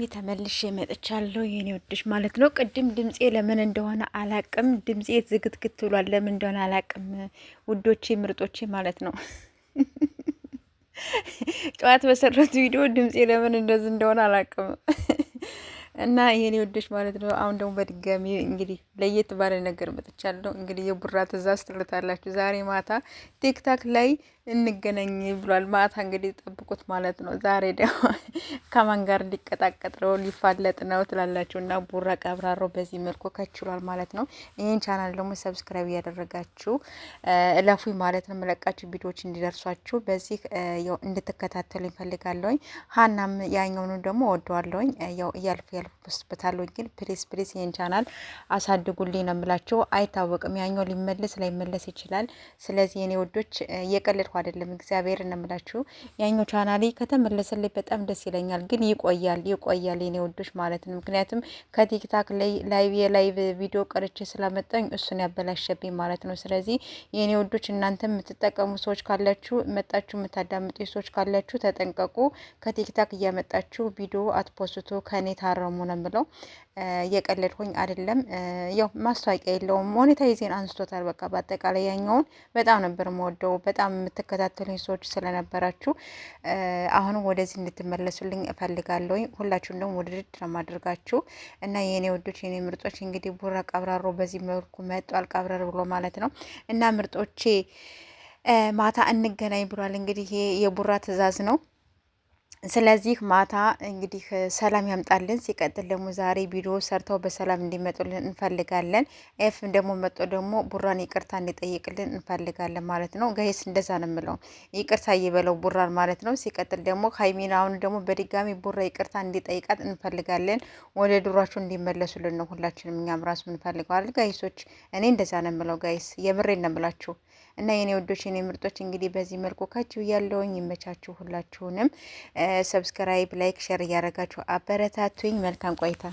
በድጋሚ ተመልሼ መጥቻለሁ የኔ ወድሽ ማለት ነው። ቅድም ድምጼ ለምን እንደሆነ አላቅም፣ ድምጼ ዝግትግት ብሏል። ለምን እንደሆነ አላቅም ውዶቼ ምርጦቼ ማለት ነው። ጠዋት በሰራት ቪዲዮ ድምጼ ለምን እንደዚህ እንደሆነ አላቅም። እና የኔ ወዶች ማለት ነው። አሁን ደግሞ በድጋሚ እንግዲህ ለየት ባለ ነገር መጥቻለሁ። እንግዲህ የቡራ ትእዛዝ ትልታላችሁ። ዛሬ ማታ ቲክታክ ላይ እንገናኝ ብሏል። ማታ እንግዲህ ጠብቁት ማለት ነው። ዛሬ ደግሞ ከማን ጋር ሊቀጣቀጥ ነው ሊፋለጥ ነው ትላላችሁ። እና ቡራ ቀብራሮ በዚህ መልኩ ከችሏል ማለት ነው። ይህን ቻናል ደግሞ ሰብስክራይብ እያደረጋችሁ እለፉኝ ማለት ነው። መለቃችሁ ቪዲዮዎች እንዲደርሷችሁ በዚህ እንድትከታተሉ ይፈልጋለሁኝ። ሀናም ያኛውን ደግሞ ወደዋለሁኝ ያው እያልፍ ያልፍበታለሁ። ግን ፕሊስ ፕሊስ ይህን ቻናል አሳድጉልኝ ነው የምላችሁ። አይታወቅም ያኛው ሊመለስ ላይመለስ ይችላል። ስለዚህ የኔ ወዶች እየቀለድኩ አይደለም፣ እግዚአብሔር እንምላችሁ። ያኛው ቻናሌ ከተመለሰልኝ በጣም ደስ ይለኛል። ግን ይቆያል የኔ ወዶች ማለት ነው። ምክንያቱም ከቲክታክ ላይቭ የላይቭ ቪዲዮ ቀርቼ ስላመጣኝ እሱን ያበላሸብኝ ማለት ነው። ስለዚህ የኔ ወዶች እናንተ የምትጠቀሙ ሰዎች ካላችሁ መጣችሁ የምታዳምጡ ሰዎች ካላችሁ ተጠንቀቁ። ከቲክታክ እያመጣችሁ ቪዲዮ አትፖስቱ፣ ከኔ ታረሙ ነው የምለው። እየቀለድኩኝ አይደለም። ያው ማስታወቂያ የለውም፣ ሞኔታይዜን አንስቶታል። በቃ በአጠቃላይ ያኛውን በጣም ነበር የምወደው። በጣም የምትከታተሉኝ ሰዎች ስለነበራችሁ አሁንም ወደዚህ እንድትመለሱልኝ እፈልጋለሁ። ሁላችሁም ደግሞ ውድድ ነው ማድረጋችሁ እና የኔ ወዶች የኔ ምርጦች እንግዲህ ቡራ ቀብራሮ በዚህ መልኩ መጧል፣ ቀብረር ብሎ ማለት ነው። እና ምርጦቼ ማታ እንገናኝ ብሏል። እንግዲህ ይሄ የቡራ ትእዛዝ ነው። ስለዚህ ማታ እንግዲህ ሰላም ያምጣልን። ሲቀጥል ደግሞ ዛሬ ቪዲዮ ሰርተው በሰላም እንዲመጡልን እንፈልጋለን። ኤፍ ደግሞ መጦ ደግሞ ቡራን ይቅርታ እንዲጠይቅልን እንፈልጋለን ማለት ነው። ጋይስ እንደዛ ነው የምለው፣ ይቅርታ እየበለው ቡራን ማለት ነው። ሲቀጥል ደግሞ ሀይሚናውን ደግሞ በድጋሚ ቡራ ይቅርታ እንዲጠይቃት እንፈልጋለን። ወደ ድሯቸው እንዲመለሱልን ነው ሁላችንም እኛም ራሱ እንፈልገው አይደል ጋይሶች? እኔ እንደዛ ነው የምለው ጋይስ፣ የምሬን ነው የምላችሁ። እና የኔ ወዶች የኔ ምርጦች እንግዲህ በዚህ መልኩ ካችሁ ያለውኝ ይመቻችሁ። ሁላችሁንም ሰብስክራይብ፣ ላይክ፣ ሼር እያደረጋችሁ አበረታቱኝ። መልካም ቆይታ